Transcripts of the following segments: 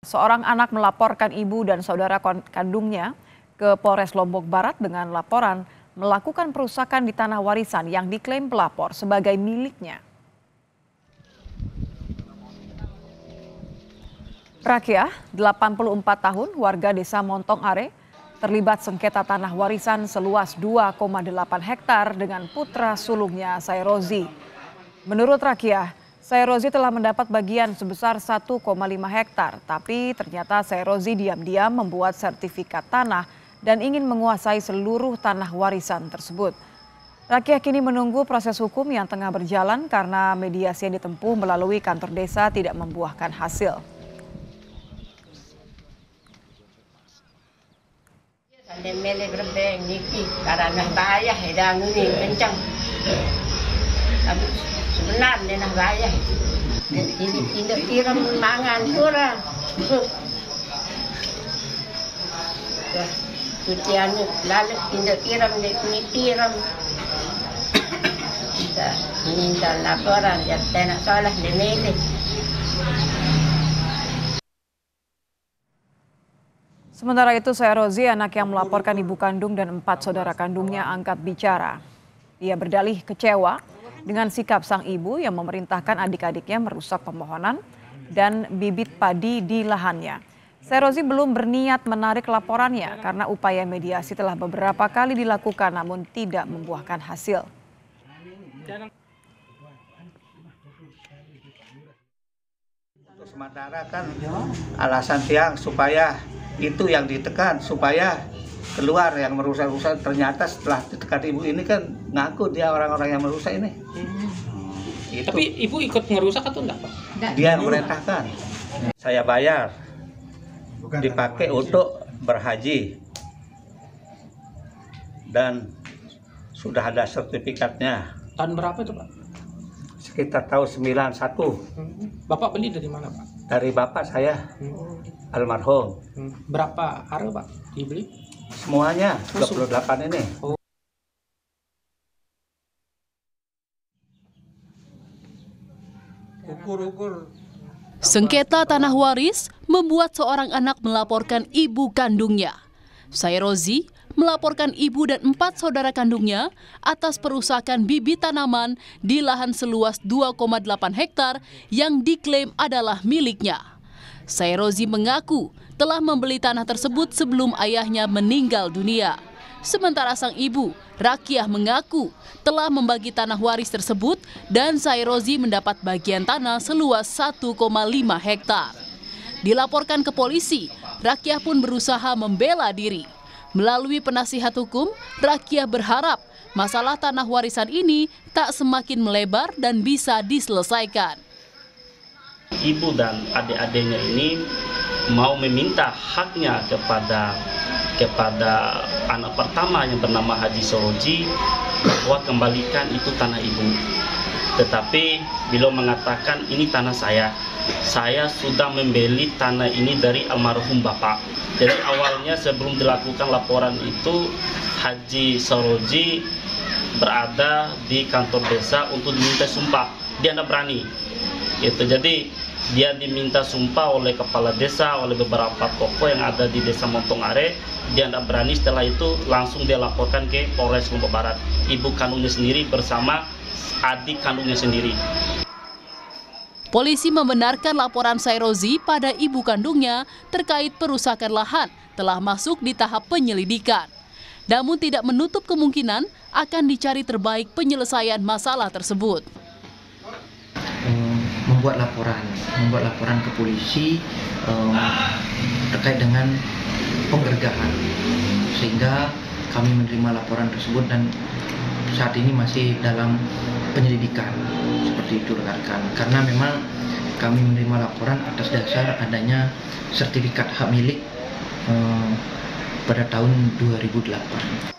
Seorang anak melaporkan ibu dan saudara kandungnya ke Polres Lombok Barat dengan laporan melakukan perusakan di tanah warisan yang diklaim pelapor sebagai miliknya. Rakyah, 84 tahun, warga desa Montong Are, terlibat sengketa tanah warisan seluas 2,8 hektar dengan putra sulungnya Sairozi. Menurut Rakyah, Sairozi telah mendapat bagian sebesar 1,5 hektar, tapi ternyata Sairozi diam-diam membuat sertifikat tanah dan ingin menguasai seluruh tanah warisan tersebut. Rakyat kini menunggu proses hukum yang tengah berjalan karena mediasi yang ditempuh melalui kantor desa tidak membuahkan hasil. Sebenarnya nah bayar ini tidak tiram mangan kurang cuciannya lalu tidak tiram ini tiram kita minta laporan ya tidak salah dimilih. Sementara itu Sairozi, anak yang melaporkan ibu kandung dan 4 saudara kandungnya angkat bicara. Ia berdalih kecewa dengan sikap sang ibu yang memerintahkan adik-adiknya merusak pemohonan dan bibit padi di lahannya. Sairozi belum berniat menarik laporannya karena upaya mediasi telah beberapa kali dilakukan namun tidak membuahkan hasil. Untuk sementara kan alasan tiang supaya itu yang ditekan supaya keluar yang merusak-rusak, ternyata setelah ditekan ibu ini kan ngaku dia orang-orang yang merusak ini. Gitu. Tapi ibu ikut merusak atau enggak, Pak? Dia yang memerintahkan. Saya bayar, dipakai untuk berhaji dan sudah ada sertifikatnya. Tahun berapa itu, Pak? Sekitar tahun 91. Bapak beli dari mana, Pak? Dari bapak saya, almarhum. Berapa hari, Pak, dibeli? Semuanya 28 ini. Sengketa tanah waris membuat seorang anak melaporkan ibu kandungnya. Sairozi melaporkan ibu dan 4 saudara kandungnya atas perusakan bibit tanaman di lahan seluas 2,8 hektar yang diklaim adalah miliknya. Sairozi mengaku telah membeli tanah tersebut sebelum ayahnya meninggal dunia. Sementara sang ibu, Rakyah, mengaku telah membagi tanah waris tersebut dan Sairozi mendapat bagian tanah seluas 1,5 hektar. Dilaporkan ke polisi, Rakyah pun berusaha membela diri. Melalui penasihat hukum, Rakyah berharap masalah tanah warisan ini tak semakin melebar dan bisa diselesaikan. Ibu dan adik-adiknya ini mau meminta haknya kepada anak pertama yang bernama Haji Sairozi bahwa kembalikan itu tanah ibu. Tetapi beliau mengatakan ini tanah saya sudah membeli tanah ini dari almarhum bapak. Jadi awalnya sebelum dilakukan laporan itu Haji Sairozi berada di kantor desa untuk diminta sumpah. Dia tidak berani. Gitu. Jadi dia diminta sumpah oleh kepala desa, oleh beberapa tokoh yang ada di desa Montong Are. Dia tidak berani, setelah itu langsung dia laporkan ke Polres Lombok Barat. Ibu kandungnya sendiri bersama adik kandungnya sendiri. Polisi membenarkan laporan Sairozi pada ibu kandungnya terkait perusakan lahan telah masuk di tahap penyelidikan. Namun tidak menutup kemungkinan akan dicari terbaik penyelesaian masalah tersebut. Membuat laporan ke polisi terkait dengan penggergahan, sehingga kami menerima laporan tersebut dan saat ini masih dalam penyelidikan, seperti itu rekan-rekan. Karena memang kami menerima laporan atas dasar adanya sertifikat hak milik pada tahun 2008.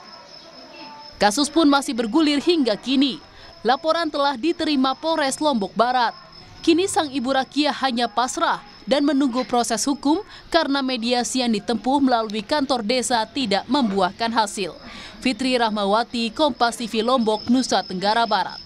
Kasus pun masih bergulir hingga kini. Laporan telah diterima Polres Lombok Barat. Kini sang ibu Rakyah hanya pasrah dan menunggu proses hukum karena mediasi yang ditempuh melalui kantor desa tidak membuahkan hasil. Fitri Rahmawati, Kompas TV Lombok, Nusa Tenggara Barat.